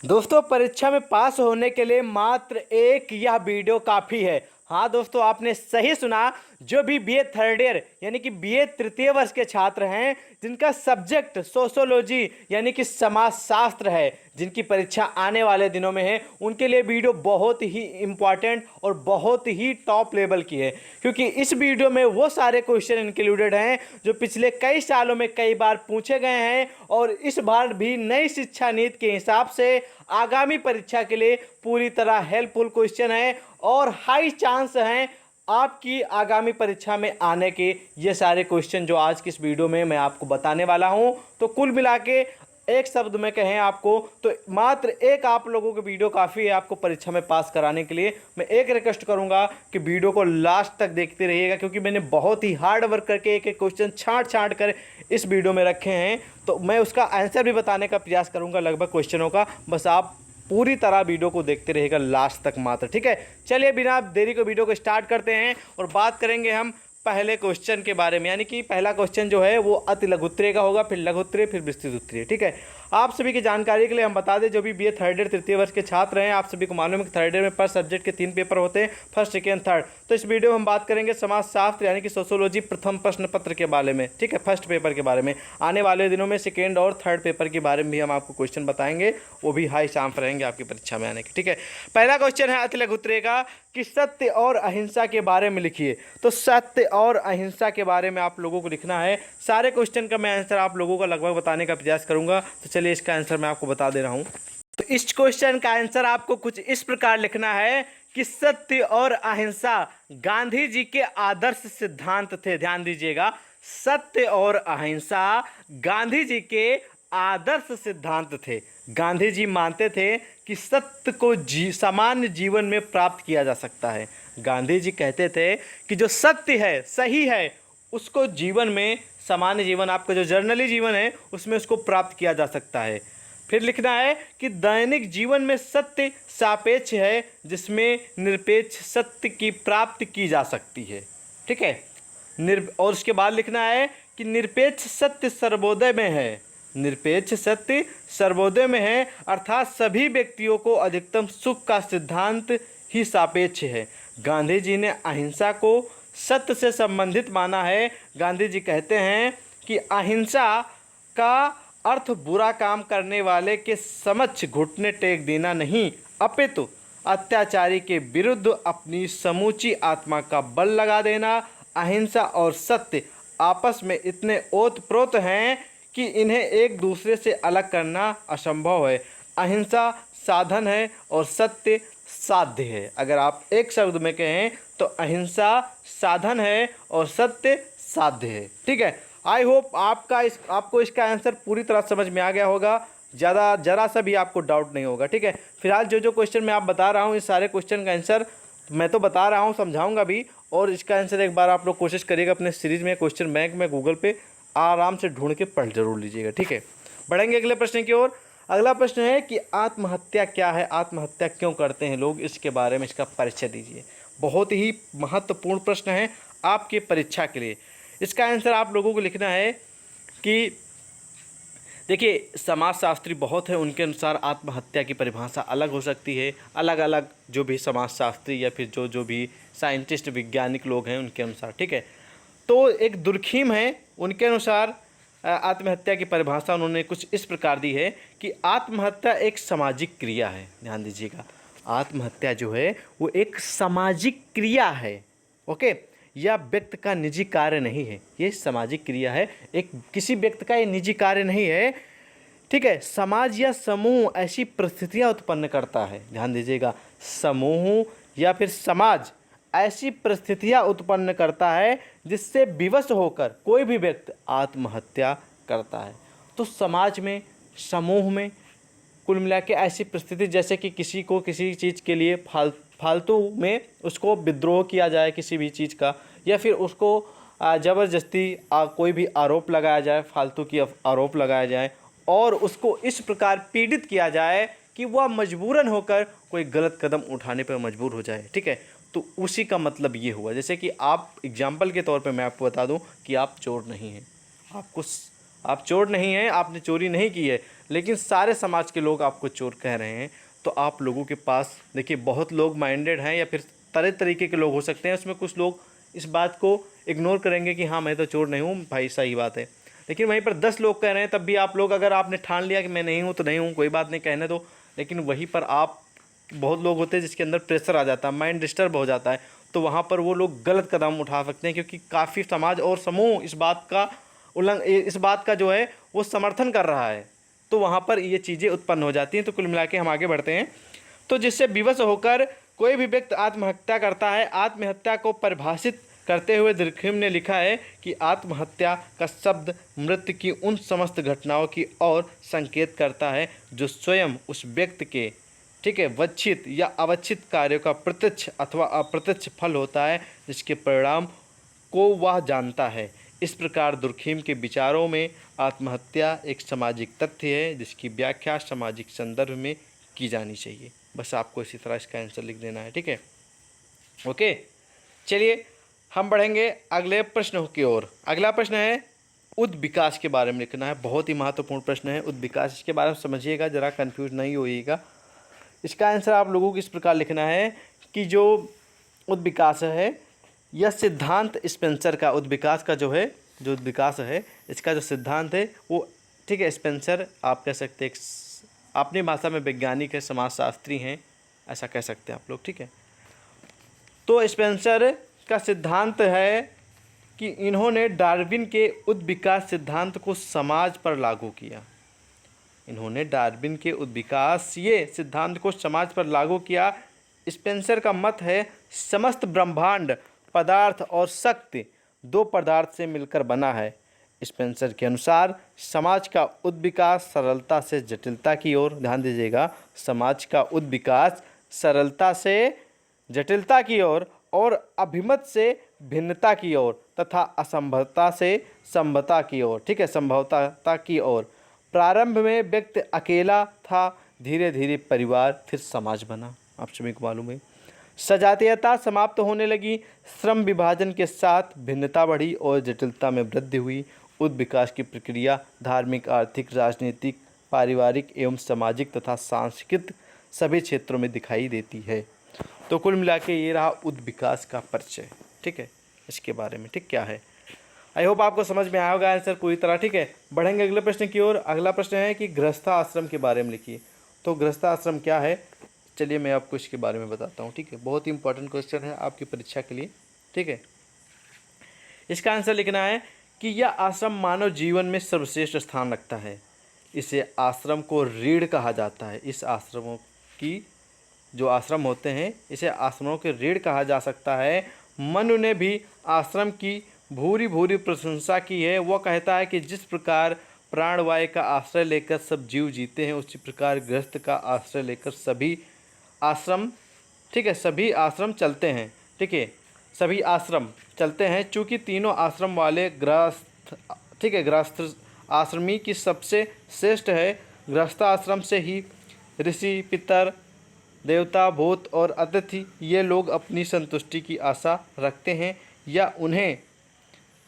दोस्तों, परीक्षा में पास होने के लिए मात्र एक यह वीडियो काफ़ी है। हाँ दोस्तों, आपने सही सुना। जो भी बीए थर्ड ईयर यानी कि बीए तृतीय वर्ष के छात्र हैं, जिनका सब्जेक्ट सोशोलॉजी यानी कि समाजशास्त्र है, जिनकी परीक्षा आने वाले दिनों में है, उनके लिए वीडियो बहुत ही इम्पॉर्टेंट और बहुत ही टॉप लेवल की है। क्योंकि इस वीडियो में वो सारे क्वेश्चन इंक्लूडेड हैं जो पिछले कई सालों में कई बार पूछे गए हैं और इस बार भी नई शिक्षा नीति के हिसाब से आगामी परीक्षा के लिए पूरी तरह हेल्पफुल क्वेश्चन है और हाई चांस हैं आपकी आगामी परीक्षा में आने के ये सारे क्वेश्चन जो आज की इस वीडियो में मैं आपको बताने वाला हूं। तो कुल मिला के एक शब्द में कहें आपको तो मात्र एक आप लोगों की वीडियो काफ़ी है आपको परीक्षा में पास कराने के लिए। मैं एक रिक्वेस्ट करूंगा कि वीडियो को लास्ट तक देखते रहिएगा, क्योंकि मैंने बहुत ही हार्ड वर्क करके एक एक क्वेश्चन छांट छांट कर इस वीडियो में रखे हैं। तो मैं उसका आंसर भी बताने का प्रयास करूंगा लगभग क्वेश्चनों का। बस आप पूरी तरह वीडियो को देखते रहेगा लास्ट तक मात्र, ठीक है। चलिए बिना देरी को वीडियो को स्टार्ट करते हैं और बात करेंगे हम पहले क्वेश्चन के बारे में। यानी कि पहला क्वेश्चन जो है वो अति लघु उत्तरीय का होगा, फिर लघु उत्तरीय, फिर विस्तृत उत्तरीय, ठीक है। आप सभी की जानकारी के लिए हम बता दें, जो भी बीए थर्ड ईयर तृतीय वर्ष के छात्र हैं, आप सभी को मालूम है कि थर्ड ईयर में पर सब्जेक्ट के 3 पेपर होते हैं, फर्स्ट सेकेंड थर्ड। तो इस वीडियो में हम बात करेंगे समाजशास्त्र यानी कि सोशोलॉजी प्रथम प्रश्न पत्र के बारे में, ठीक है, फर्स्ट पेपर के बारे में। आने वाले दिनों में सेकेंड और थर्ड पेपर के बारे में भी हम आपको क्वेश्चन बताएंगे, वो भी हाई चांस रहेंगे आपकी परीक्षा में आने के, ठीक है। पहला क्वेश्चन है अति लघु उत्तरीय का कि सत्य और अहिंसा के बारे में लिखिए। तो सत्य और अहिंसा के बारे में आप लोगों को लिखना है। सारे क्वेश्चन का मैं आंसर आप लोगों को लगभग बताने का प्रयास करूंगा। तो चलिए इसका आंसर मैं आपको बता दे रहा हूं। तो इस क्वेश्चन का आंसर आपको कुछ इस प्रकार लिखना है कि सत्य और अहिंसा गांधी जी के आदर्श सिद्धांत थे। ध्यान दीजिएगा, सत्य और अहिंसा गांधी जी के आदर्श सिद्धांत थे। गांधी जी मानते थे कि सत्य को सामान्य जीवन में प्राप्त किया जा सकता है। गांधी जी कहते थे कि जो सत्य है, सही है, उसको जीवन में, सामान्य जीवन, आपका जो जर्नली जीवन है, उसमें उसको प्राप्त किया जा सकता है। फिर लिखना है कि दैनिक जीवन में सत्य सापेक्ष है, जिसमें निरपेक्ष सत्य की प्राप्ति की जा सकती है, ठीक है। और उसके बाद लिखना है कि निरपेक्ष सत्य सर्वोदय में है। निरपेक्ष सत्य सर्वोदय में है, अर्थात सभी व्यक्तियों को अधिकतम सुख का सिद्धांत ही सापेक्ष है। गांधी जी ने अहिंसा को सत्य से संबंधित माना है। गांधी जी कहते हैं कि अहिंसा का अर्थ बुरा काम करने वाले के समक्ष घुटने टेक देना नहीं, अपितु अत्याचारी के विरुद्ध अपनी समूची आत्मा का बल लगा देना। अहिंसा और सत्य आपस में इतने ओतप्रोत हैं कि इन्हें एक दूसरे से अलग करना असंभव है। अहिंसा साधन है और सत्य साध्य है। अगर आप एक शब्द में कहें तो अहिंसा साधन है और सत्य साध्य है, ठीक है। आई होप आपको इसका आंसर पूरी तरह समझ में आ गया होगा, जरा सा भी आपको डाउट नहीं होगा, ठीक है। फिलहाल जो जो क्वेश्चन मैं आप बता रहा हूँ, इस सारे क्वेश्चन का आंसर मैं तो बता रहा हूँ, समझाऊंगा भी, और इसका आंसर एक बार आप लोग कोशिश करिएगा अपने सीरीज में क्वेश्चन बैंक में गूगल पे आराम से ढूंढ के पढ़ जरूर लीजिएगा, ठीक है। बढ़ेंगे अगले प्रश्न की ओर। अगला प्रश्न है कि आत्महत्या क्या है, आत्महत्या क्यों करते हैं लोग, इसके बारे में इसका परिचय दीजिए। बहुत ही महत्वपूर्ण प्रश्न है आपकी परीक्षा के लिए। इसका आंसर आप लोगों को लिखना है कि देखिए, समाजशास्त्री बहुत है, उनके अनुसार आत्महत्या की परिभाषा अलग हो सकती है। अलग अलग जो भी समाजशास्त्री या फिर जो भी साइंटिस्ट, वैज्ञानिक लोग हैं, उनके अनुसार, ठीक है। तो एक दुर्खीम है, उनके अनुसार आत्महत्या की परिभाषा उन्होंने कुछ इस प्रकार दी है कि आत्महत्या एक सामाजिक क्रिया है। ध्यान दीजिएगा, आत्महत्या जो है वो एक सामाजिक क्रिया है, ओके। यह व्यक्ति का निजी कार्य नहीं है, ये सामाजिक क्रिया है, एक किसी व्यक्ति का ये निजी कार्य नहीं है, ठीक है। समाज या समूह ऐसी परिस्थितियाँ उत्पन्न करता है। ध्यान दीजिएगा, समूह या फिर समाज ऐसी परिस्थितियाँ उत्पन्न करता है जिससे विवश होकर कोई भी व्यक्ति आत्महत्या करता है। तो समाज में, समूह में, कुल मिला के ऐसी परिस्थिति जैसे कि किसी को किसी चीज़ के लिए फालतू में उसको विद्रोह किया जाए किसी भी चीज़ का, या फिर उसको ज़बरदस्ती कोई भी आरोप लगाया जाए, फालतू की आरोप लगाया जाए और उसको इस प्रकार पीड़ित किया जाए कि वह मजबूरन होकर कोई गलत कदम उठाने पर मजबूर हो जाए, ठीक है। तो उसी का मतलब ये हुआ। जैसे कि आप एग्जाम्पल के तौर पे मैं आपको बता दूं कि आप चोर नहीं हैं, आप चोर नहीं हैं, आपने चोरी नहीं की है, लेकिन सारे समाज के लोग आपको चोर कह रहे हैं, तो आप लोगों के पास देखिए बहुत लोग माइंडेड हैं या फिर तरह तरीके के लोग हो सकते हैं। उसमें कुछ लोग इस बात को इग्नोर करेंगे कि हाँ मैं तो चोर नहीं हूँ भाई, सही बात है। लेकिन वहीं पर 10 लोग कह रहे हैं, तब भी आप लोग, अगर आपने ठान लिया कि मैं नहीं हूँ तो नहीं हूँ, कोई बात नहीं, कहने दो। लेकिन वहीं पर आप, बहुत लोग होते हैं जिसके अंदर प्रेशर आ जाता है, माइंड डिस्टर्ब हो जाता है, तो वहाँ पर वो लोग गलत कदम उठा सकते हैं, क्योंकि काफ़ी समाज और समूह इस बात का जो है वो समर्थन कर रहा है, तो वहाँ पर ये चीज़ें उत्पन्न हो जाती हैं। तो कुल मिला के हम आगे बढ़ते हैं। तो जिससे विवश होकर कोई भी व्यक्ति आत्महत्या करता है। आत्महत्या को परिभाषित करते हुए दुर्खिम ने लिखा है कि आत्महत्या का शब्द मृत्यु की उन समस्त घटनाओं की ओर संकेत करता है जो स्वयं उस व्यक्ति के, ठीक है, वच्छित या अवच्छित कार्यों का प्रत्यक्ष अथवा अप्रत्यक्ष फल होता है, जिसके परिणाम को वह जानता है। इस प्रकार दुर्खिम के विचारों में आत्महत्या एक सामाजिक तथ्य है जिसकी व्याख्या सामाजिक संदर्भ में की जानी चाहिए। बस आपको इसी तरह इसका आंसर लिख देना है, ठीक है, ओके। चलिए हम बढ़ेंगे अगले प्रश्न की ओर। अगला प्रश्न है उद विकास के बारे में लिखना है। बहुत ही महत्वपूर्ण प्रश्न है उद विकास, इसके बारे में समझिएगा, ज़रा कंफ्यूज नहीं होइएगा। इसका आंसर आप लोगों को इस प्रकार लिखना है कि जो उद विकास है यह सिद्धांत स्पेंसर का, उद विकास का जो है, जो उद विकास है इसका जो सिद्धांत है वो, ठीक है, स्पेंसर आप कह सकते हैं, अपनी भाषा में वैज्ञानिक है, समाजशास्त्री हैं, ऐसा कह सकते हैं आप लोग, ठीक है। तो स्पेंसर का सिद्धांत है कि इन्होंने डार्विन के उद विकास सिद्धांत को समाज पर लागू किया। इन्होंने डार्विन के उद विकास ये सिद्धांत को समाज पर लागू किया। स्पेंसर का मत है समस्त ब्रह्मांड पदार्थ और शक्ति दो पदार्थ से मिलकर बना है। स्पेंसर के अनुसार समाज का उद विकास सरलता से जटिलता की ओर, ध्यान दीजिएगा, समाज का उद विकास सरलता से जटिलता की ओर और अभिमत से भिन्नता की ओर तथा असंभवता से संभवता की ओर, ठीक है, संभवता की ओर। प्रारंभ में व्यक्ति अकेला था, धीरे धीरे परिवार फिर समाज बना। आप सभी को मालूम है सजातीयता समाप्त होने लगी, श्रम विभाजन के साथ भिन्नता बढ़ी और जटिलता में वृद्धि हुई। उद विकास की प्रक्रिया धार्मिक, आर्थिक, राजनीतिक, पारिवारिक एवं सामाजिक तथा सांस्कृतिक सभी क्षेत्रों में दिखाई देती है। तो कुल मिला के ये रहा उद विकास का परिचय, ठीक है, इसके बारे में, ठीक, क्या है। आई होप आपको समझ में आया होगा आंसर पूरी तरह, ठीक है। बढ़ेंगे अगले प्रश्न की ओर। अगला प्रश्न है कि गृहस्थाश्रम के बारे में लिखिए। तो गृहस्थाश्रम क्या है, चलिए मैं आपको इसके बारे में बताता हूँ, ठीक है। बहुत ही इंपॉर्टेंट क्वेश्चन है आपकी परीक्षा के लिए, ठीक है। इसका आंसर लिखना है कि यह आश्रम मानव जीवन में सर्वश्रेष्ठ स्थान रखता है। इसे आश्रम को रीढ़ कहा जाता है। इस आश्रमों की जो आश्रम होते हैं इसे आश्रमों के रीढ़ कहा जा सकता है। मनु ने भी आश्रम की भूरी भूरी प्रशंसा की है। वह कहता है कि जिस प्रकार प्राणवायु का आश्रय लेकर सब जीव जीते हैं, उसी प्रकार गृहस्थ का आश्रय लेकर सभी आश्रम, ठीक है, सभी आश्रम चलते हैं, ठीक है, सभी आश्रम चलते हैं। चूँकि तीनों आश्रम वाले गृहस्थ, ठीक है, गृहस्थ आश्रमी की सबसे श्रेष्ठ है। गृहस्थ आश्रम से ही ऋषि, पितर, देवता, भूत और अतिथि ये लोग अपनी संतुष्टि की आशा रखते हैं या उन्हें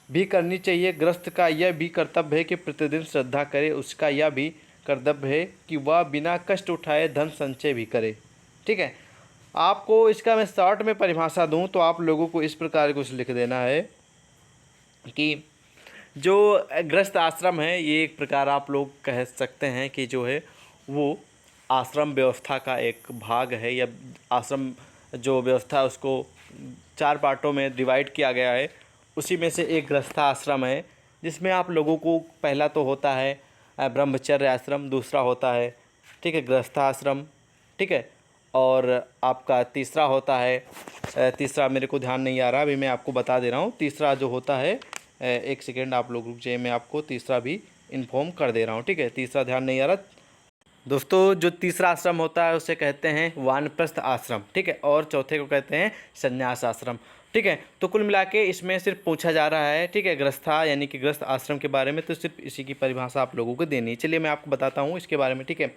भी करनी चाहिए। गृहस्थ का यह भी कर्तव्य है कि प्रतिदिन श्रद्धा करे। उसका यह भी कर्तव्य है कि वह बिना कष्ट उठाए धन संचय भी करे, ठीक है। आपको इसका मैं शॉर्ट में परिभाषा दूं तो आप लोगों को इस प्रकार कुछ लिख देना है कि जो गृहस्थ आश्रम है ये एक प्रकार आप लोग कह सकते हैं कि जो है वो आश्रम व्यवस्था का एक भाग है, या आश्रम जो व्यवस्था उसको 4 पार्टों में डिवाइड किया गया है। उसी में से एक गृहस्थ आश्रम है जिसमें आप लोगों को पहला तो होता है ब्रह्मचर्य आश्रम, दूसरा होता है, ठीक है, गृहस्थ आश्रम, ठीक है, और आपका तीसरा होता है, तीसरा मेरे को ध्यान नहीं आ रहा, अभी मैं आपको बता दे रहा हूँ। तीसरा जो होता है, एक सेकेंड आप लोग रुक जाइए, मैं आपको तीसरा भी इन्फॉर्म कर दे रहा हूँ, ठीक है। तीसरा ध्यान नहीं आ रहा दोस्तों। जो तीसरा आश्रम होता है उसे कहते हैं वानप्रस्थ आश्रम, ठीक है, और चौथे को कहते हैं संन्यास आश्रम, ठीक है। तो कुल मिला के इसमें सिर्फ पूछा जा रहा है, ठीक है, गृहस्था यानी कि गृहस्थ आश्रम के बारे में, तो सिर्फ इसी की परिभाषा आप लोगों को देनी है। चलिए मैं आपको बताता हूँ इसके बारे में, ठीक है।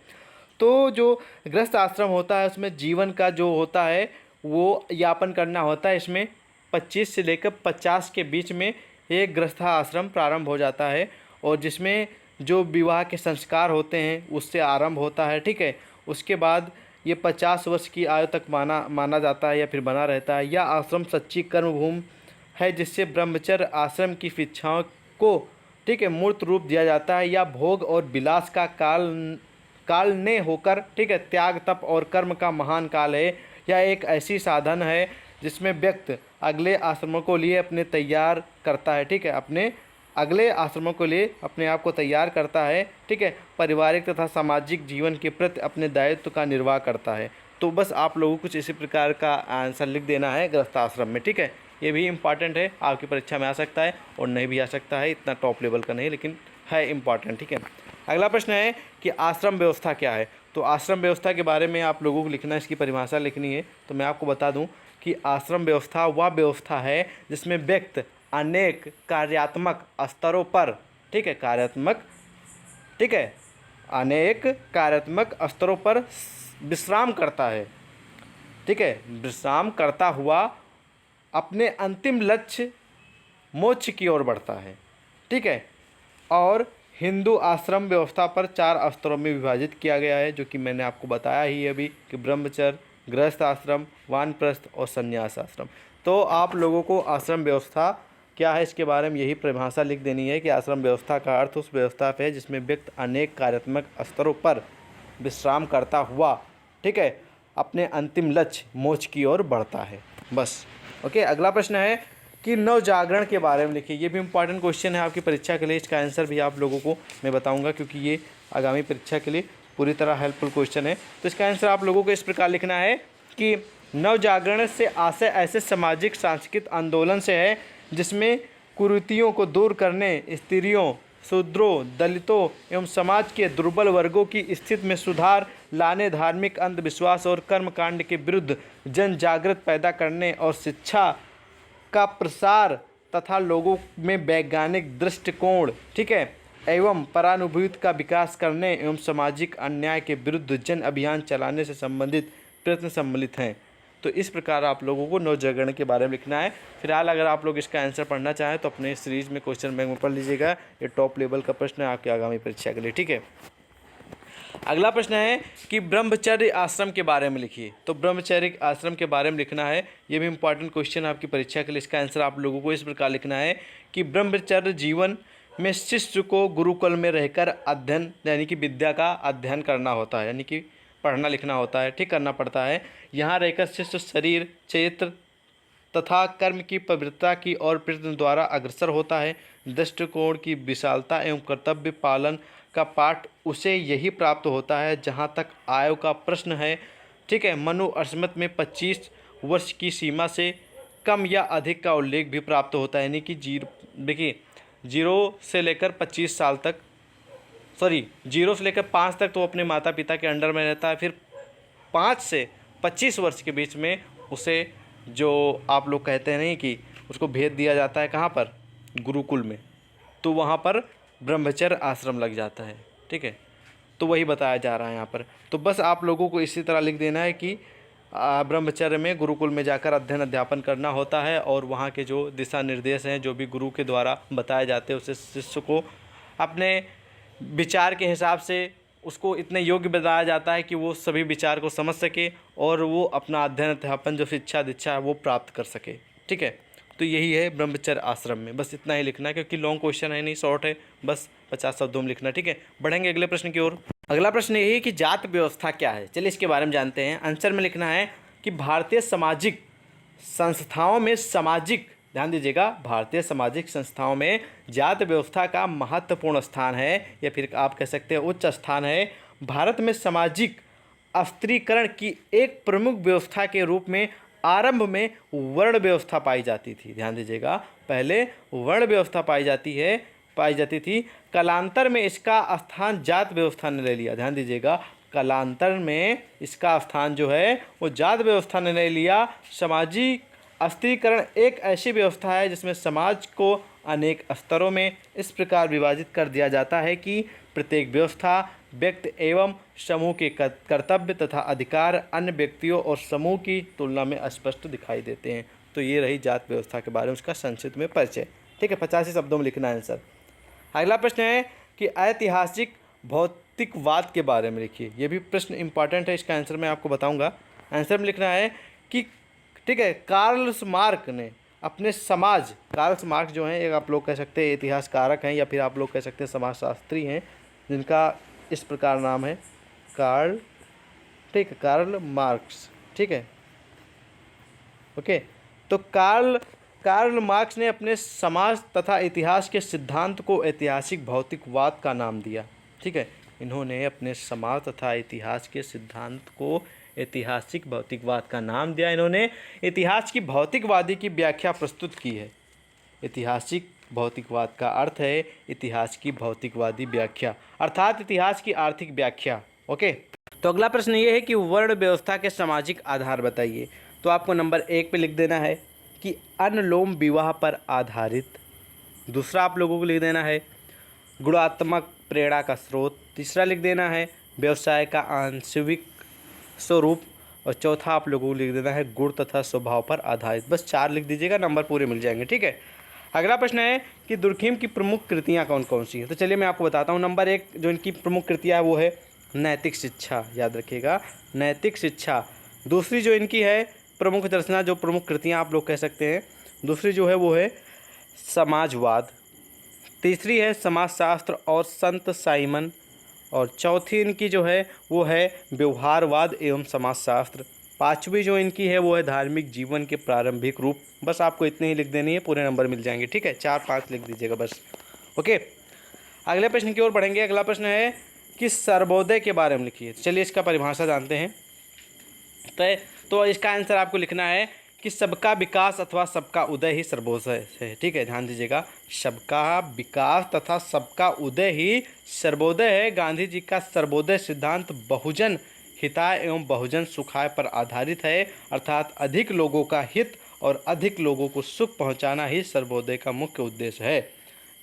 तो जो गृहस्थ आश्रम होता है उसमें जीवन का जो होता है वो यापन करना होता है। इसमें 25 से लेकर 50 के बीच में एक गृहस्थ आश्रम प्रारंभ हो जाता है और जिसमें जो विवाह के संस्कार होते हैं उससे आरंभ होता है, ठीक है। उसके बाद ये 50 वर्ष की आयु तक माना जाता है या फिर बना रहता है। यह आश्रम सच्ची कर्मभूमि है जिससे ब्रह्मचर्य आश्रम की शिक्षाओं को, ठीक है, मूर्त रूप दिया जाता है। या भोग और विलास का काल ने होकर, ठीक है, त्याग तप और कर्म का महान काल है। यह एक ऐसी साधन है जिसमें व्यक्ति अगले आश्रमों को लिए अपने तैयार करता है, ठीक है, अपने अगले आश्रमों के लिए अपने आप को तैयार करता है, ठीक है, पारिवारिक तथा सामाजिक जीवन के प्रति अपने दायित्व का निर्वाह करता है। तो बस आप लोगों को कुछ इसी प्रकार का आंसर लिख देना है गृहस्थाश्रम में, ठीक है। ये भी इम्पॉर्टेंट है, आपकी परीक्षा में आ सकता है और नहीं भी आ सकता है, इतना टॉप लेवल का नहीं लेकिन है इम्पॉर्टेंट, ठीक है। अगला प्रश्न है कि आश्रम व्यवस्था क्या है। तो आश्रम व्यवस्था के बारे में आप लोगों को लिखना है, इसकी परिभाषा लिखनी है। तो मैं आपको बता दूं कि आश्रम व्यवस्था वह व्यवस्था है जिसमें व्यक्ति अनेक कार्यात्मक स्तरों पर, ठीक है, ठीक है, अनेक कार्यात्मक स्तरों पर विश्राम करता है, ठीक है, विश्राम करता हुआ अपने अंतिम लक्ष्य मोक्ष की ओर बढ़ता है, ठीक है। और हिंदू आश्रम व्यवस्था पर 4 स्तरों में विभाजित किया गया है, जो कि मैंने आपको बताया ही अभी कि ब्रह्मचर्य, गृहस्थ आश्रम, वानप्रस्थ और संन्यास आश्रम। तो आप लोगों को आश्रम व्यवस्था क्या है इसके बारे में यही परिभाषा लिख देनी है कि आश्रम व्यवस्था का अर्थ उस व्यवस्था है जिसमें व्यक्ति अनेक कार्यात्मक स्तरों पर विश्राम करता हुआ, ठीक है, अपने अंतिम लक्ष्य मोक्ष की ओर बढ़ता है, बस। ओके, अगला प्रश्न है कि नवजागरण के बारे में लिखिए। ये भी इम्पॉर्टेंट क्वेश्चन है आपकी परीक्षा के लिए। इसका आंसर भी आप लोगों को मैं बताऊंगा क्योंकि ये आगामी परीक्षा के लिए पूरी तरह हेल्पफुल क्वेश्चन है। तो इसका आंसर आप लोगों को इस प्रकार लिखना है कि नवजागरण से आशय ऐसे सामाजिक सांस्कृतिक आंदोलन से है जिसमें कुरीतियों को दूर करने, स्त्रियों, शूद्रों, दलितों एवं समाज के दुर्बल वर्गों की स्थिति में सुधार लाने, धार्मिक अंधविश्वास और कर्मकांड के विरुद्ध जन जागृत पैदा करने और शिक्षा का प्रसार तथा लोगों में वैज्ञानिक दृष्टिकोण, ठीक है, एवं परानुभूति का विकास करने एवं सामाजिक अन्याय के विरुद्ध जन अभियान चलाने से संबंधित प्रयत्न सम्मिलित हैं। तो इस प्रकार आप लोगों को नवजागरण के बारे में लिखना है। फिलहाल अगर आप लोग इसका आंसर पढ़ना चाहें तो अपने सीरीज में क्वेश्चन बैंक में पढ़ लीजिएगा। ये टॉप लेवल का प्रश्न है आपकी आगामी परीक्षा के लिए, ठीक है। अगला प्रश्न है कि ब्रह्मचर्य आश्रम के बारे में लिखिए। तो ब्रह्मचर्य आश्रम के बारे में लिखना है, ये भी इंपॉर्टेंट क्वेश्चन है आपकी परीक्षा के लिए। इसका आंसर आप लोगों को इस प्रकार लिखना है कि ब्रह्मचर्य जीवन में शिष्य को गुरुकुल में रहकर अध्ययन यानी कि विद्या का अध्ययन करना होता है, यानी कि पढ़ना लिखना होता है, ठीक, करना पड़ता है। यहाँ रहकर शिष्य शरीर, चरित्र तथा कर्म की पवित्रता की ओर प्रयत्न द्वारा अग्रसर होता है। दृष्टिकोण की विशालता एवं कर्तव्य पालन का पाठ उसे यही प्राप्त होता है जहाँ तक आयु का प्रश्न है, ठीक है। मनु स्मृति में 25 वर्ष की सीमा से कम या अधिक का उल्लेख भी प्राप्त होता है, यानी कि देखिए 0 से लेकर 25 साल तक, 0 से लेकर 5 तक तो अपने माता पिता के अंडर में रहता है। फिर 5 से 25 वर्ष के बीच में उसे, जो आप लोग कहते हैं नहीं कि उसको भेज दिया जाता है कहाँ पर, गुरुकुल में, तो वहाँ पर ब्रह्मचर्य आश्रम लग जाता है, ठीक है। तो वही बताया जा रहा है यहाँ पर। तो बस आप लोगों को इसी तरह लिख देना है कि ब्रह्मचर्य में गुरुकुल में जाकर अध्ययन अध्यापन करना होता है और वहाँ के जो दिशा निर्देश हैं जो भी गुरु के द्वारा बताए जाते हैं उसे शिष्य को अपने विचार के हिसाब से उसको इतने योग्य बताया जाता है कि वो सभी विचार को समझ सके और वो अपना अध्ययन अध्यापन जो शिक्षा दीक्षा है वो प्राप्त कर सके, ठीक है। तो यही है ब्रह्मचर्य आश्रम में, बस इतना ही लिखना है क्योंकि लॉन्ग क्वेश्चन है नहीं, शॉर्ट है, बस 50 शब्दों में लिखना, ठीक है। बढ़ेंगे अगले प्रश्न की ओर। अगला प्रश्न यही है कि जात व्यवस्था क्या है। चलिए इसके बारे में जानते हैं। आंसर में लिखना है कि भारतीय सामाजिक संस्थाओं में ध्यान दीजिएगा, भारतीय सामाजिक संस्थाओं में जात व्यवस्था का महत्वपूर्ण स्थान है या फिर आप कह सकते हैं उच्च स्थान है। भारत में सामाजिक अस्त्रीकरण की एक प्रमुख व्यवस्था के रूप में आरंभ में वर्ण व्यवस्था पाई जाती थी। ध्यान दीजिएगा, पहले वर्ण व्यवस्था पाई जाती थी। कालांतर में इसका स्थान जात व्यवस्था ने ले लिया। ध्यान दीजिएगा, कालांतर में इसका स्थान जो है वो जात व्यवस्था ने ले लिया। सामाजिक अस्त्रीकरण एक ऐसी व्यवस्था है जिसमें समाज को अनेक स्तरों में इस प्रकार विभाजित कर दिया जाता है कि प्रत्येक व्यवस्था व्यक्ति एवं समूह के कर्तव्य तथा अधिकार अन्य व्यक्तियों और समूह की तुलना में स्पष्ट दिखाई देते हैं। तो ये रही जात व्यवस्था के बारे में उसका संक्षिप्त में परिचय, ठीक है। 85 शब्दों में लिखना है आंसर। अगला प्रश्न है कि ऐतिहासिक भौतिकवाद के बारे में लिखिए। ये भी प्रश्न इंपॉर्टेंट है, इसका आंसर मैं आपको बताऊंगा। आंसर में लिखना है कि ठीक है, कार्ल मार्क ने अपने समाज, कार्ल मार्क जो हैं एक आप लोग कह सकते हैं इतिहासकारक हैं या फिर आप लोग कह सकते हैं समाजशास्त्री हैं, जिनका इस प्रकार नाम है कार्ल, ठीक है, कार्ल मार्क्स, ठीक है, ओके। तो कार्ल मार्क्स ने अपने समाज तथा इतिहास के सिद्धांत को ऐतिहासिक भौतिकवाद का नाम दिया, ठीक है। इन्होंने अपने समाज तथा इतिहास के सिद्धांत को ऐतिहासिक भौतिकवाद का नाम दिया। इन्होंने इतिहास की भौतिकवादी की व्याख्या प्रस्तुत की है। ऐतिहासिक भौतिकवाद का अर्थ है इतिहास की भौतिकवादी व्याख्या, अर्थात इतिहास की आर्थिक व्याख्या, ओके। तो अगला प्रश्न ये है कि वर्ण व्यवस्था के सामाजिक आधार बताइए। तो आपको नंबर 1 पे लिख देना है कि अनुलोम विवाह पर आधारित। दूसरा आप लोगों को लिख देना है गुणात्मक प्रेरणा का स्रोत। तीसरा लिख देना है व्यवसाय का आंशिक स्वरूप। और चौथा आप लोगों को लिख देना है गुण तथा स्वभाव पर आधारित। बस 4 लिख दीजिएगा, नंबर पूरे मिल जाएंगे, ठीक है। अगला प्रश्न है कि दुर्खिम की प्रमुख कृतियाँ कौन कौन सी हैं। तो चलिए मैं आपको बताता हूँ। नंबर 1 जो इनकी प्रमुख कृतियाँ है वो है नैतिक शिक्षा, याद रखिएगा, नैतिक शिक्षा। दूसरी जो इनकी है प्रमुख दर्शना, जो प्रमुख कृतियाँ आप लोग कह सकते हैं, दूसरी जो है वो है समाजवाद। तीसरी है समाजशास्त्र और संत साइमन। और चौथी इनकी जो है वो है व्यवहारवाद एवं समाजशास्त्र। पांचवी जो इनकी है वो है धार्मिक जीवन के प्रारंभिक रूप। बस आपको इतने ही लिख देनी है, पूरे नंबर मिल जाएंगे, ठीक है। 4-5 लिख दीजिएगा बस, ओके। अगले प्रश्न की ओर बढ़ेंगे। अगला प्रश्न है कि सर्वोदय के बारे में लिखिए। चलिए इसका परिभाषा जानते हैं। तो इसका आंसर आपको लिखना है कि सबका विकास अथवा सबका उदय ही सर्वोदय है, ठीक है, ध्यान दीजिएगा। सबका विकास तथा सबका उदय ही सर्वोदय है। गांधी जी का सर्वोदय सिद्धांत बहुजन हिताय एवं बहुजन सुखाय पर आधारित है, अर्थात अधिक लोगों का हित और अधिक लोगों को सुख पहुंचाना ही सर्वोदय का मुख्य उद्देश्य है।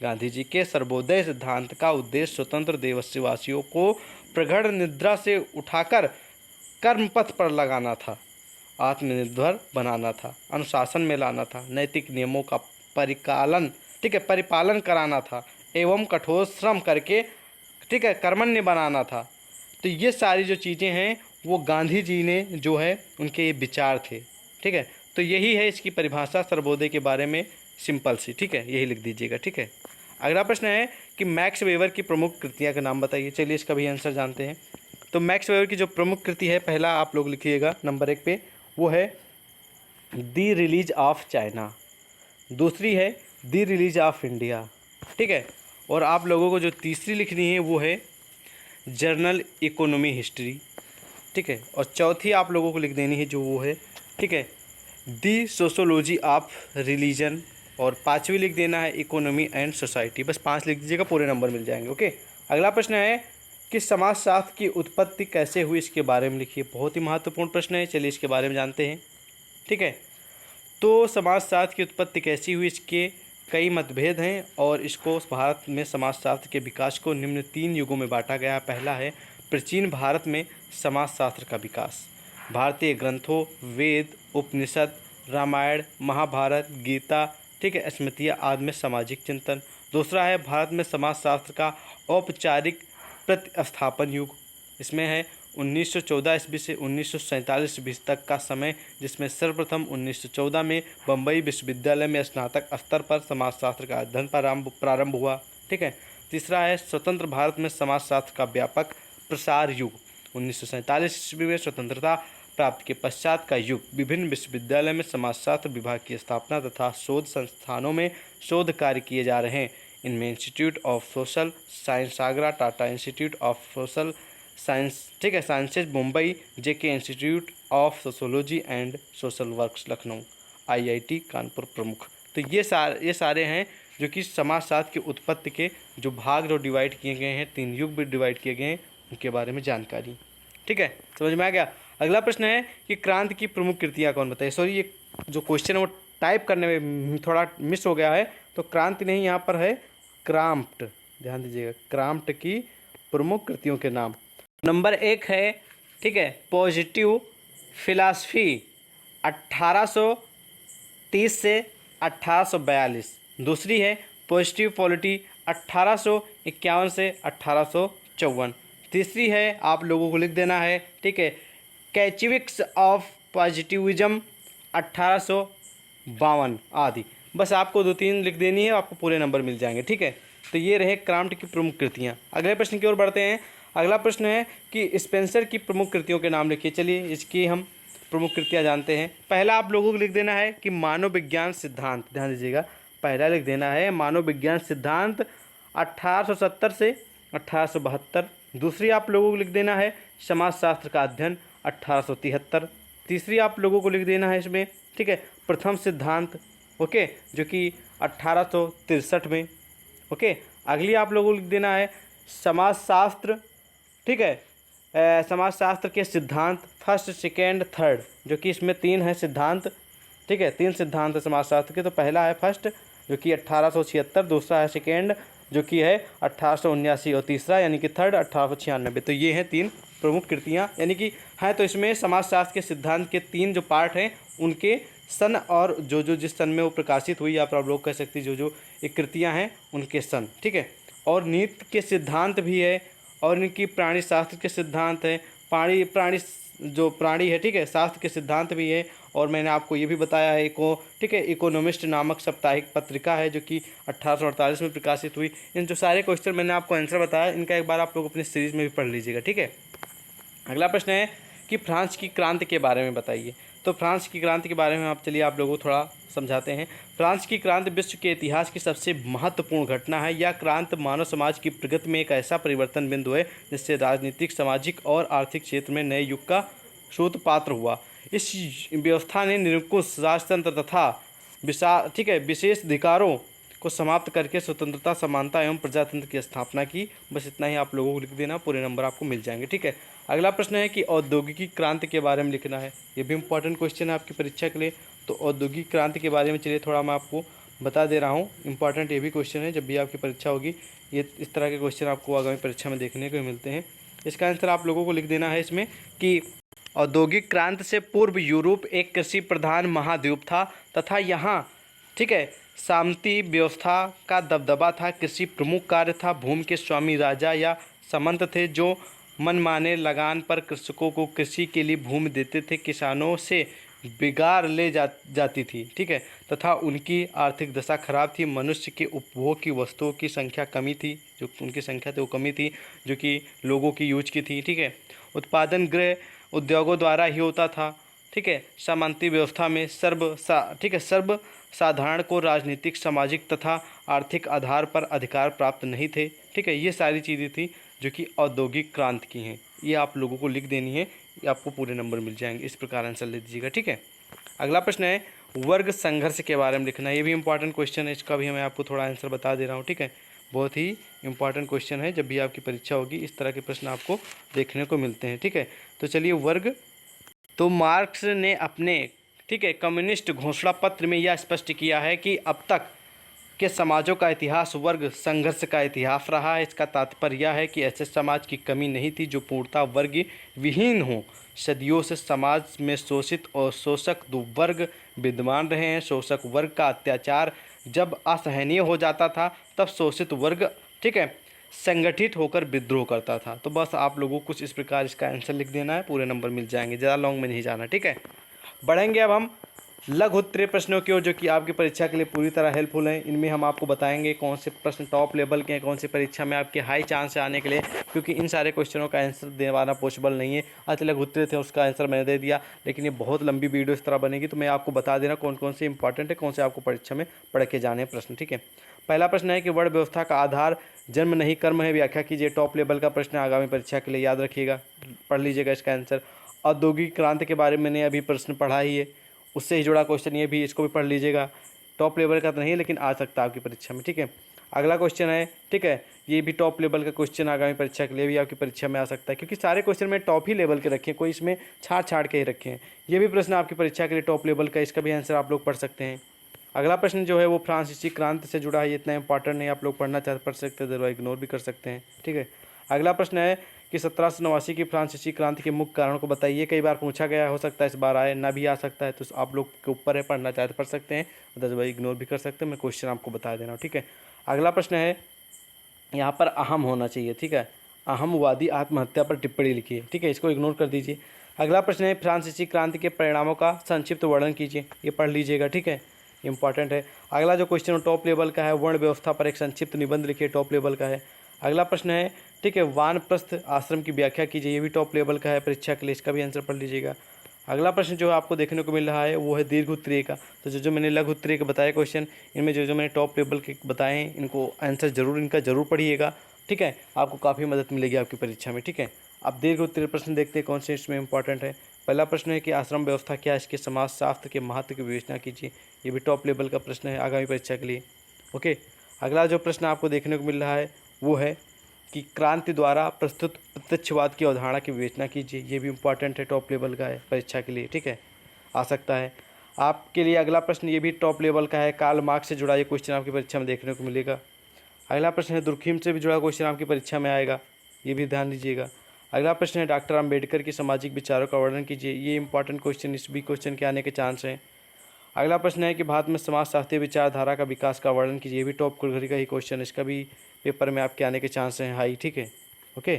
गांधी जी के सर्वोदय सिद्धांत का उद्देश्य स्वतंत्र देशवासियों को प्रगढ़ निद्रा से उठाकर कर्मपथ पर लगाना था, आत्मनिर्भर बनाना था, अनुशासन में लाना था, नैतिक नियमों का परिपालन कराना था एवं कठोर श्रम करके, ठीक है, कर्मण्य बनाना था। तो ये सारी जो चीज़ें हैं वो गांधी जी ने जो है उनके ये विचार थे, ठीक है। तो यही है इसकी परिभाषा सर्वोदय के बारे में, सिंपल सी, ठीक है, यही लिख दीजिएगा, ठीक है। अगला प्रश्न है कि मैक्स वेबर की प्रमुख कृतियाँ का नाम बताइए। चलिए इसका भी आंसर जानते हैं। तो मैक्स वेबर की जो प्रमुख कृति है, पहला आप लोग लिखिएगा नंबर 1 पे, वो है दी रिलीज ऑफ चाइना। दूसरी है दी रिलीज ऑफ इंडिया, ठीक है। और आप लोगों को जो तीसरी लिखनी है वो है जर्नल इकोनॉमी हिस्ट्री, ठीक है। और चौथी आप लोगों को लिख देनी है जो वो है, ठीक है, दी सोशोलॉजी ऑफ रिलीजन। और पाँचवीं लिख देना है इकोनॉमी एंड सोसाइटी। बस 5 लिख दीजिएगा, पूरे नंबर मिल जाएंगे, ओके। अगला प्रश्न है कि समाजशास्त्र की उत्पत्ति कैसे हुई, इसके बारे में लिखिए। बहुत ही महत्वपूर्ण प्रश्न है, चलिए इसके बारे में जानते हैं, ठीक है। तो समाजशास्त्र की उत्पत्ति कैसी हुई, इसके कई मतभेद हैं और इसको भारत में समाजशास्त्र के विकास को निम्न 3 युगों में बांटा गया। पहला है प्राचीन भारत में समाजशास्त्र का विकास, भारतीय ग्रंथों वेद, उपनिषद, रामायण, महाभारत, गीता, ठीक है, स्मृतियाँ आदि में सामाजिक चिंतन। दूसरा है भारत में समाजशास्त्र का औपचारिक प्रतिस्थापन युग, इसमें है 1914 ईस्वी से 1947 ईस्वी तक का समय, जिसमें सर्वप्रथम 1914 में बम्बई विश्वविद्यालय में स्नातक स्तर पर समाजशास्त्र का अध्ययन प्रारंभ हुआ, ठीक है। तीसरा है स्वतंत्र भारत में समाजशास्त्र का व्यापक प्रसार युग, 1947 ईस्वी में स्वतंत्रता प्राप्ति के पश्चात का युग। विभिन्न विश्वविद्यालय में समाजशास्त्र विभाग की स्थापना तथा शोध संस्थानों में शोध कार्य किए जा रहे हैं। इनमें institute of social science Agra, Tata institute of social science, ठीक है, sciences Mumbai, JK institute of sociology and social works Lucknow, IIT Kanpur प्रमुख। तो ये सारे हैं जो कि समाजशास्त्र की उत्पत्ति के जो भाग जो डिवाइड किए गए हैं, 3 युग भी डिवाइड किए गए हैं, उनके बारे में जानकारी, ठीक है, समझ में आ गया। अगला प्रश्न है कि क्रांति की प्रमुख कृतियाँ कौन बताइए। सॉरी, ये जो क्वेश्चन है वो टाइप करने में थोड़ा मिस हो गया है, तो क्रांति नहीं, यहाँ पर है क्राम्प्ट, ध्यान दीजिएगा, क्राम्प्ट की प्रमुख कृतियों के नाम। नंबर 1 है, ठीक है, पॉजिटिव फिलॉसफी 1830 से 1842। दूसरी है पॉजिटिव पॉलिटी 1851 से 1854। तीसरी है, आप लोगों को लिख देना है, ठीक है, कैचविक्स ऑफ पॉजिटिविज्म 1852 आदि। बस आपको 2-3 लिख देनी है, आपको पूरे नंबर मिल जाएंगे, ठीक है। तो ये रहे क्राम्ट की प्रमुख कृतियाँ। अगले प्रश्न की ओर बढ़ते हैं। अगला प्रश्न है कि स्पेंसर की प्रमुख कृतियों के नाम लिखिए। चलिए इसकी हम प्रमुख कृतियाँ जानते हैं। पहला आप लोगों को लिख देना है कि मानव विज्ञान सिद्धांत, ध्यान दीजिएगा, पहला लिख देना है मानव विज्ञान सिद्धांत 1870 से 1872। दूसरी आप लोगों को लिख देना है समाजशास्त्र का अध्ययन 1873। तीसरी आप लोगों को लिख देना है इसमें, ठीक है, प्रथम सिद्धांत, ओके, जो कि 1863 में, ओके। अगली आप लोगों को लिख देना है समाजशास्त्र, ठीक है, समाजशास्त्र के सिद्धांत फर्स्ट, सेकेंड, थर्ड, जो कि इसमें 3 है सिद्धांत, ठीक है, 3 सिद्धांत है समाजशास्त्र के। तो पहला है फर्स्ट जो कि 1876, दूसरा है सेकेंड जो कि है 1879 और तीसरा यानी कि थर्ड 1896। तो ये हैं 3 प्रमुख कृतियाँ, यानी कि हैं। तो इसमें समाजशास्त्र के सिद्धांत के 3 जो पार्ट हैं उनके सन और जो जिस सन में वो प्रकाशित हुई, आप लोग कह सकते हैं जो एक कृतियाँ हैं उनके सन, ठीक है। और नीति के सिद्धांत भी है, और इनकी प्राणी शास्त्र के सिद्धांत है, प्राणी जो प्राणी है, ठीक है, शास्त्र के सिद्धांत भी है। और मैंने आपको ये भी बताया है ठीक है, इकोनॉमिस्ट नामक साप्ताहिक पत्रिका है जो कि 1848 में प्रकाशित हुई। इन जो सारे क्वेश्चन मैंने आपको आंसर बताया, इनका एक बार आप लोग अपनी सीरीज में भी पढ़ लीजिएगा, ठीक है। अगला प्रश्न है कि फ्रांस की क्रांति के बारे में बताइए। तो फ्रांस की क्रांति के बारे में आप चलिए आप लोगों को थोड़ा समझाते हैं। फ्रांस की क्रांति विश्व के इतिहास की सबसे महत्वपूर्ण घटना है। यह क्रांति मानव समाज की प्रगति में एक ऐसा परिवर्तन बिंदु है जिससे राजनीतिक, सामाजिक और आर्थिक क्षेत्र में नए युग का सूत्रपात्र हुआ। इस व्यवस्था ने निरंकुश राजतंत्र तथा ठीक है, विशेष अधिकारों को समाप्त करके स्वतंत्रता, समानता एवं प्रजातंत्र की स्थापना की। बस इतना ही आप लोगों को लिख देना, पूरे नंबर आपको मिल जाएंगे, ठीक है। अगला प्रश्न है कि औद्योगिक क्रांति के बारे में लिखना है। ये भी इंपॉर्टेंट क्वेश्चन है आपकी परीक्षा के लिए। तो औद्योगिक क्रांति के बारे में चलिए थोड़ा मैं आपको बता दे रहा हूँ। इंपॉर्टेंट ये भी क्वेश्चन है, जब भी आपकी परीक्षा होगी ये इस तरह के क्वेश्चन आपको आगामी परीक्षा में देखने को मिलते हैं। इसका आंसर आप लोगों को लिख देना है इसमें कि औद्योगिक क्रांति से पूर्व यूरोप एक कृषि प्रधान महाद्वीप था तथा यहाँ, ठीक है, सामंती व्यवस्था का दबदबा था। कृषि प्रमुख कार्य था। भूमि के स्वामी राजा या सामंत थे जो मनमाने लगान पर कृषकों को कृषि के लिए भूमि देते थे। किसानों से बिगाड़ ले जाती थी, ठीक है, तथा उनकी आर्थिक दशा खराब थी। मनुष्य के उपभोग की वस्तुओं की संख्या कमी थी, जो उनकी संख्या थी वो कमी थी, जो कि लोगों की यूज की थी, ठीक है। उत्पादन गृह उद्योगों द्वारा ही होता था, ठीक है। सामंती व्यवस्था में सर्व साधारण को राजनीतिक, सामाजिक तथा आर्थिक आधार पर अधिकार प्राप्त नहीं थे, ठीक है। ये सारी चीज़ें थी जो कि औद्योगिक क्रांति की हैं। ये आप लोगों को लिख देनी है, ये आपको पूरे नंबर मिल जाएंगे। इस प्रकार आंसर ले दीजिएगा, ठीक है। अगला प्रश्न है वर्ग संघर्ष के बारे में लिखना है। ये भी इंपॉर्टेंट क्वेश्चन है, इसका भी मैं आपको थोड़ा आंसर बता दे रहा हूँ, ठीक है। बहुत ही इंपॉर्टेंट क्वेश्चन है, जब भी आपकी परीक्षा होगी इस तरह के प्रश्न आपको देखने को मिलते हैं, ठीक है। तो चलिए वर्ग, तो मार्क्स ने अपने, ठीक है, कम्युनिस्ट घोषणा पत्र में यह स्पष्ट किया है कि अब तक के समाजों का इतिहास वर्ग संघर्ष का इतिहास रहा है। इसका तात्पर्य यह है कि ऐसे समाज की कमी नहीं थी जो पूर्णतः वर्ग विहीन हो। सदियों से समाज में शोषित और शोषक दो वर्ग विद्यमान रहे हैं। शोषक वर्ग का अत्याचार जब असहनीय हो जाता था तब शोषित वर्ग, ठीक है, संगठित होकर विद्रोह करता था। तो बस आप लोगों को कुछ इस प्रकार इसका आंसर लिख देना है, पूरे नंबर मिल जाएंगे, ज़्यादा लॉन्ग में नहीं जाना, ठीक है। बढ़ेंगे अब हम लघु उत्तरीय प्रश्नों की ओर, जो कि आपकी परीक्षा के लिए पूरी तरह हेल्पफुल हैं। इनमें हम आपको बताएंगे कौन से प्रश्न टॉप लेवल के हैं, कौन सी परीक्षा में आपके हाई चांस है आने के लिए, क्योंकि इन सारे क्वेश्चनों का आंसर देना पॉसिबल नहीं है। आज लघु उत्तरीय थे उसका आंसर मैंने दे दिया, लेकिन ये बहुत लंबी वीडियो इस तरह बनेगी, तो मैं आपको बता देना कौन कौन से इंपॉर्टेंट है, कौन से आपको परीक्षा में पढ़ के जाने हैं प्रश्न, ठीक है। पहला प्रश्न है कि वर्ण व्यवस्था का आधार जन्म नहीं कर्म है, व्याख्या कीजिए। टॉप लेवल का प्रश्न आगामी परीक्षा के लिए, याद रखिएगा, पढ़ लीजिएगा इसका आंसर। औद्योगिक क्रांति के बारे में मैंने अभी प्रश्न पढ़ा ही है, उससे ही जुड़ा क्वेश्चन ये भी, इसको भी पढ़ लीजिएगा। टॉप लेवल का तो नहीं है लेकिन आ सकता है आपकी परीक्षा में, ठीक है। अगला क्वेश्चन है, ठीक है, ये भी टॉप लेवल का क्वेश्चन आगामी परीक्षा के लिए भी आपकी परीक्षा में आ सकता है, क्योंकि सारे क्वेश्चन में टॉप ही लेवल के रखे हैं, कोई इसमें छाड़ के ही रखे हैं। ये भी प्रश्न आपकी परीक्षा के लिए टॉप लेवल का, इसका भी आंसर आप लोग पढ़ सकते हैं। अगला प्रश्न जो है वो फ्रांसीसी क्रांति से जुड़ा है, ये इतना इंपॉर्टेंट नहीं, आप लोग पढ़ना चाहते पढ़ सकते हैं, जरूर इग्नोर भी कर सकते हैं, ठीक है। अगला प्रश्न है कि 1789 की फ्रांसीसी क्रांति के मुख्य कारणों को बताइए। कई बार पूछा गया, हो सकता है इस बार आए, ना भी आ सकता है, तो आप लोग के ऊपर है, पढ़ना चाहते पढ़ सकते हैं, अदरवाइज इग्नोर भी कर सकते हैं। मैं क्वेश्चन आपको बता दे रहा हूँ, ठीक है। अगला प्रश्न है यहाँ पर अहम होना चाहिए, ठीक है। अहमवादी आत्महत्या पर टिप्पणी लिखिए, ठीक है, इसको इग्नोर कर दीजिए। अगला प्रश्न है फ्रांसीसी क्रांति के परिणामों का संक्षिप्त वर्णन कीजिए, ये पढ़ लीजिएगा, ठीक है, इंपॉर्टेंट है। अगला जो क्वेश्चन टॉप लेवल का है, वर्ण व्यवस्था पर एक संक्षिप्त निबंध लिखिए, टॉप लेवल का है। अगला प्रश्न है, ठीक है, वानप्रस्थ आश्रम की व्याख्या कीजिए, ये भी टॉप लेवल का है परीक्षा के लिए, इसका भी आंसर पढ़ लीजिएगा। अगला प्रश्न जो आपको देखने को मिल रहा है वो है दीर्घ उत्तरीय का। तो जो मैंने लघु उत्तरीय के बताए क्वेश्चन, इनमें जो मैंने टॉप लेवल के बताए हैं, इनको आंसर जरूर पढ़िएगा, ठीक है, आपको काफ़ी मदद मिलेगी आपकी परीक्षा में, ठीक है। अब दीर्घ उत्तरीय प्रश्न देखते हैं कौन से इसमें इंपॉर्टेंट है। पहला प्रश्न है कि आश्रम व्यवस्था क्या है, इसके समाजशास्त्र के महत्व की विवेचना कीजिए, ये भी टॉप लेवल का प्रश्न है आगामी परीक्षा के लिए, ओके। अगला जो प्रश्न आपको देखने को मिल रहा है वो है कि क्रांति द्वारा प्रस्तुत प्रत्यक्षवाद की अवधारणा की विवेचना कीजिए, ये भी इंपॉर्टेंट है, टॉप लेवल का है परीक्षा के लिए, ठीक है, आ सकता है आपके लिए। अगला प्रश्न ये भी टॉप लेवल का है, कार्ल मार्क्स से जुड़ा ये क्वेश्चन आपकी परीक्षा में देखने को मिलेगा। अगला प्रश्न है दुर्खिम से भी जुड़ा क्वेश्चन आपकी परीक्षा में आएगा, ये भी ध्यान दीजिएगा। अगला प्रश्न है डॉक्टर अंबेडकर की सामाजिक विचारों का वर्णन कीजिए, ये इंपॉर्टेंट क्वेश्चन, इस भी क्वेश्चन के आने के चांस हैं। अगला प्रश्न है कि भारत में समाजशास्त्रीय विचारधारा का विकास का वर्णन कीजिए, ये भी टॉप कैटेगरी का ही क्वेश्चन, इसका भी पेपर में आपके आने के चांस हैं हाई, ठीक है, ओके।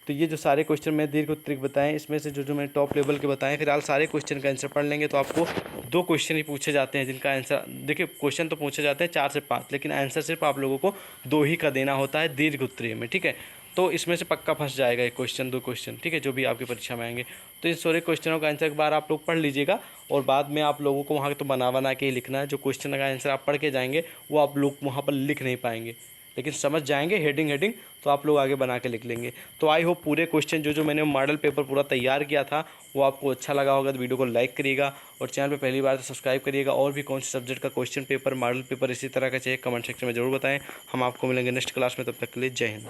तो ये जो सारे क्वेश्चन मैं दीर्घ उत्तरीय बताएं, इसमें से जो मैंने टॉप लेवल के बताएं, फिलहाल सारे क्वेश्चन का आंसर पढ़ लेंगे तो आपको 2 क्वेश्चन ही पूछे जाते हैं जिनका आंसर, देखिए क्वेश्चन तो पूछे जाते हैं 4 से 5, लेकिन आंसर सिर्फ आप लोगों को 2 ही का देना होता है दीर्घ उत्तरीय में, ठीक है। तो इसमें से पक्का फंस जाएगा एक क्वेश्चन 2 क्वेश्चन, ठीक है, जो भी आपकी परीक्षा में आएंगे। तो इन सारे क्वेश्चनों का आंसर एक बार आप लोग पढ़ लीजिएगा और बाद में आप लोगों को वहाँ तो बना के ही लिखना है। जो क्वेश्चन का आंसर आप पढ़ के जाएंगे वो आप लोग वहाँ पर लिख नहीं पाएंगे, लेकिन समझ जाएंगे हेडिंग तो आप लोग आगे बना के लिख लेंगे। तो आई होप पूरे क्वेश्चन जो मैंने मॉडल पेपर पूरा तैयार किया था वो आपको अच्छा लगा होगा, तो वीडियो को लाइक करिएगा और चैनल पे पहली बार तो सब्सक्राइब करिएगा। और भी कौन से सब्जेक्ट का क्वेश्चन पेपर, मॉडल पेपर इसी तरह का चाहिए कमेंट सेक्शन में जरूर बताएं। हम आपको मिलेंगे नेक्स्ट क्लास में, तब तक के लिए जय हिंद।